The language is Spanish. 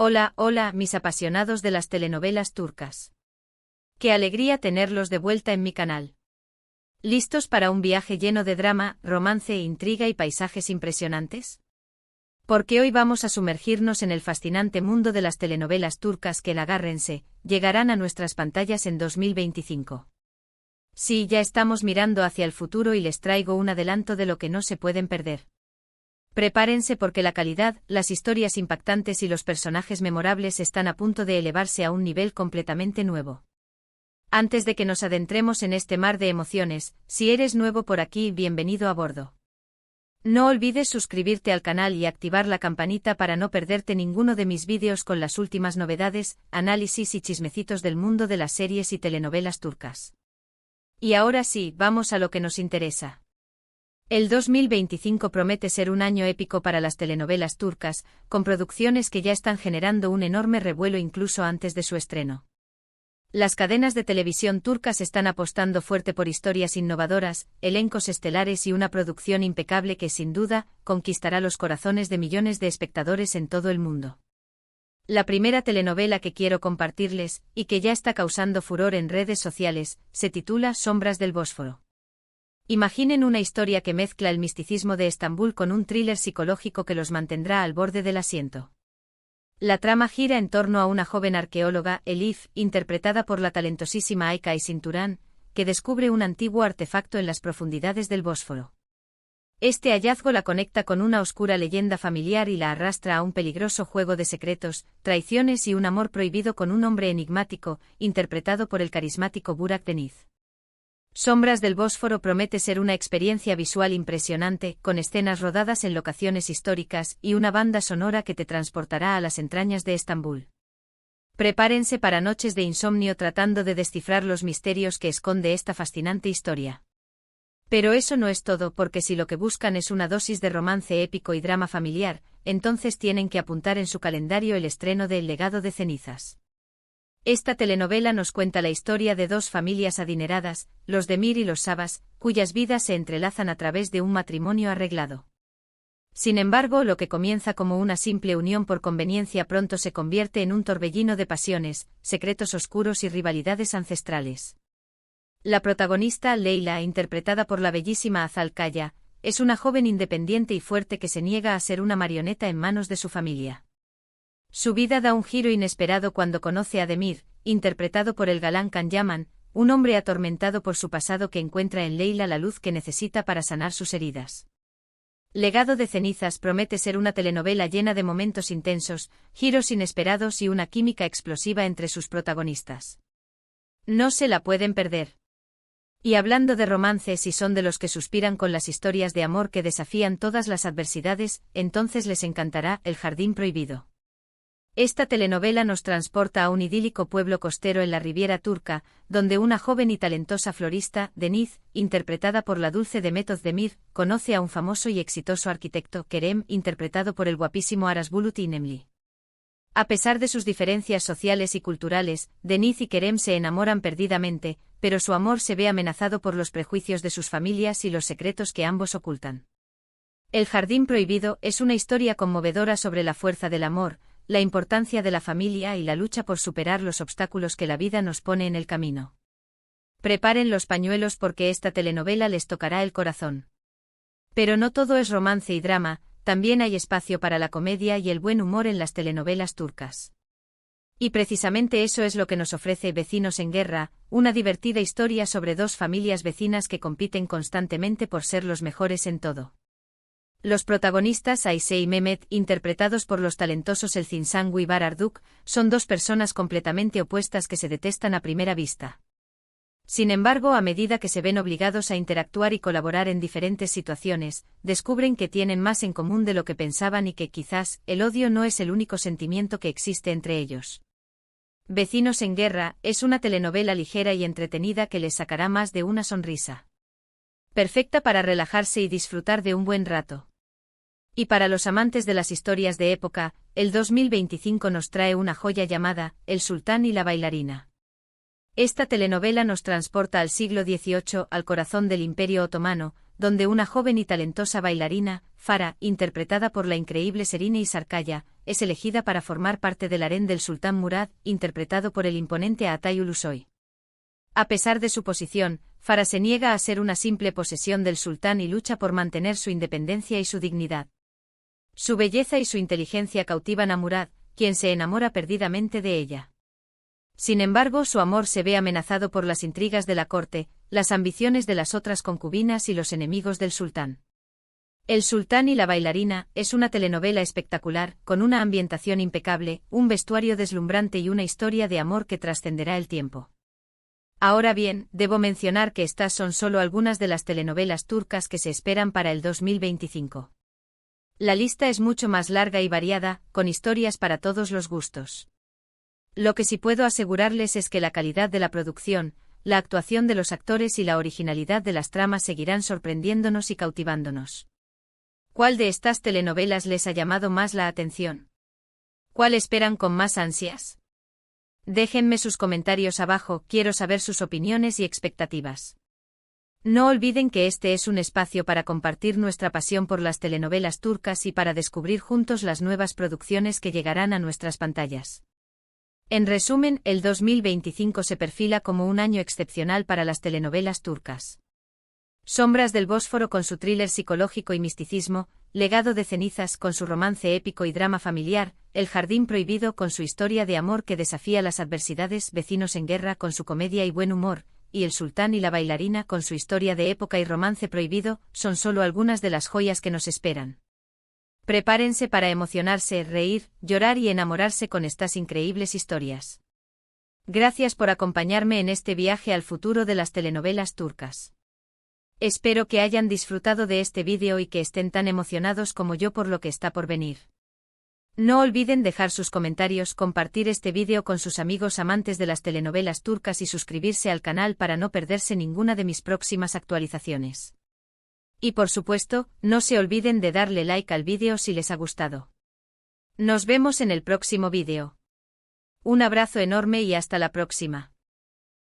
Hola, hola, mis apasionados de las telenovelas turcas. Qué alegría tenerlos de vuelta en mi canal. ¿Listos para un viaje lleno de drama, romance, intriga y paisajes impresionantes? Porque hoy vamos a sumergirnos en el fascinante mundo de las telenovelas turcas que, agárrense, llegarán a nuestras pantallas en 2025. Sí, ya estamos mirando hacia el futuro y les traigo un adelanto de lo que no se pueden perder. Prepárense porque la calidad, las historias impactantes y los personajes memorables están a punto de elevarse a un nivel completamente nuevo. Antes de que nos adentremos en este mar de emociones, si eres nuevo por aquí, bienvenido a bordo. No olvides suscribirte al canal y activar la campanita para no perderte ninguno de mis vídeos con las últimas novedades, análisis y chismecitos del mundo de las series y telenovelas turcas. Y ahora sí, vamos a lo que nos interesa. El 2025 promete ser un año épico para las telenovelas turcas, con producciones que ya están generando un enorme revuelo incluso antes de su estreno. Las cadenas de televisión turcas están apostando fuerte por historias innovadoras, elencos estelares y una producción impecable que sin duda conquistará los corazones de millones de espectadores en todo el mundo. La primera telenovela que quiero compartirles, y que ya está causando furor en redes sociales, se titula Sombras del Bósforo. Imaginen una historia que mezcla el misticismo de Estambul con un thriller psicológico que los mantendrá al borde del asiento. La trama gira en torno a una joven arqueóloga, Elif, interpretada por la talentosísima Ayça Cinturán, que descubre un antiguo artefacto en las profundidades del Bósforo. Este hallazgo la conecta con una oscura leyenda familiar y la arrastra a un peligroso juego de secretos, traiciones y un amor prohibido con un hombre enigmático, interpretado por el carismático Burak Deniz. Sombras del Bósforo promete ser una experiencia visual impresionante, con escenas rodadas en locaciones históricas y una banda sonora que te transportará a las entrañas de Estambul. Prepárense para noches de insomnio tratando de descifrar los misterios que esconde esta fascinante historia. Pero eso no es todo, porque si lo que buscan es una dosis de romance épico y drama familiar, entonces tienen que apuntar en su calendario el estreno de El legado de cenizas. Esta telenovela nos cuenta la historia de dos familias adineradas, los Demir y los Sabas, cuyas vidas se entrelazan a través de un matrimonio arreglado. Sin embargo, lo que comienza como una simple unión por conveniencia pronto se convierte en un torbellino de pasiones, secretos oscuros y rivalidades ancestrales. La protagonista, Leyla, interpretada por la bellísima Hazal Kaya, es una joven independiente y fuerte que se niega a ser una marioneta en manos de su familia. Su vida da un giro inesperado cuando conoce a Demir, interpretado por el galán Can Yaman, un hombre atormentado por su pasado que encuentra en Leyla la luz que necesita para sanar sus heridas. Legado de cenizas promete ser una telenovela llena de momentos intensos, giros inesperados y una química explosiva entre sus protagonistas. No se la pueden perder. Y hablando de romances, si son de los que suspiran con las historias de amor que desafían todas las adversidades, entonces les encantará El jardín prohibido. Esta telenovela nos transporta a un idílico pueblo costero en la Riviera turca, donde una joven y talentosa florista, Deniz, interpretada por la dulce Demet Özdemir, conoce a un famoso y exitoso arquitecto, Kerem, interpretado por el guapísimo Aras Bulut İynemli. A pesar de sus diferencias sociales y culturales, Deniz y Kerem se enamoran perdidamente, pero su amor se ve amenazado por los prejuicios de sus familias y los secretos que ambos ocultan. El jardín prohibido es una historia conmovedora sobre la fuerza del amor, la importancia de la familia y la lucha por superar los obstáculos que la vida nos pone en el camino. Preparen los pañuelos porque esta telenovela les tocará el corazón. Pero no todo es romance y drama, también hay espacio para la comedia y el buen humor en las telenovelas turcas. Y precisamente eso es lo que nos ofrece Vecinos en Guerra, una divertida historia sobre dos familias vecinas que compiten constantemente por ser los mejores en todo. Los protagonistas Ayşe y Mehmet, interpretados por los talentosos Elçin Sangu y Bahar Arduç, son dos personas completamente opuestas que se detestan a primera vista. Sin embargo, a medida que se ven obligados a interactuar y colaborar en diferentes situaciones, descubren que tienen más en común de lo que pensaban y que quizás el odio no es el único sentimiento que existe entre ellos. Vecinos en Guerra es una telenovela ligera y entretenida que les sacará más de una sonrisa. Perfecta para relajarse y disfrutar de un buen rato. Y para los amantes de las historias de época, el 2025 nos trae una joya llamada El sultán y la bailarina. Esta telenovela nos transporta al siglo XVIII, al corazón del Imperio Otomano, donde una joven y talentosa bailarina, Farah, interpretada por la increíble Serine Sarkaya, es elegida para formar parte del harén del sultán Murad, interpretado por el imponente Atay Ulusoy. A pesar de su posición, Farah se niega a ser una simple posesión del sultán y lucha por mantener su independencia y su dignidad. Su belleza y su inteligencia cautivan a Murad, quien se enamora perdidamente de ella. Sin embargo, su amor se ve amenazado por las intrigas de la corte, las ambiciones de las otras concubinas y los enemigos del sultán. El sultán y la bailarina es una telenovela espectacular, con una ambientación impecable, un vestuario deslumbrante y una historia de amor que trascenderá el tiempo. Ahora bien, debo mencionar que estas son solo algunas de las telenovelas turcas que se esperan para el 2025. La lista es mucho más larga y variada, con historias para todos los gustos. Lo que sí puedo asegurarles es que la calidad de la producción, la actuación de los actores y la originalidad de las tramas seguirán sorprendiéndonos y cautivándonos. ¿Cuál de estas telenovelas les ha llamado más la atención? ¿Cuál esperan con más ansias? Déjenme sus comentarios abajo, quiero saber sus opiniones y expectativas. No olviden que este es un espacio para compartir nuestra pasión por las telenovelas turcas y para descubrir juntos las nuevas producciones que llegarán a nuestras pantallas. En resumen, el 2025 se perfila como un año excepcional para las telenovelas turcas. Sombras del Bósforo con su thriller psicológico y misticismo, Legado de cenizas con su romance épico y drama familiar, El jardín prohibido con su historia de amor que desafía las adversidades, Vecinos en guerra con su comedia y buen humor, y El sultán y la bailarina con su historia de época y romance prohibido, son solo algunas de las joyas que nos esperan. Prepárense para emocionarse, reír, llorar y enamorarse con estas increíbles historias. Gracias por acompañarme en este viaje al futuro de las telenovelas turcas. Espero que hayan disfrutado de este vídeo y que estén tan emocionados como yo por lo que está por venir. No olviden dejar sus comentarios, compartir este vídeo con sus amigos amantes de las telenovelas turcas y suscribirse al canal para no perderse ninguna de mis próximas actualizaciones. Y por supuesto, no se olviden de darle like al vídeo si les ha gustado. Nos vemos en el próximo vídeo. Un abrazo enorme y hasta la próxima.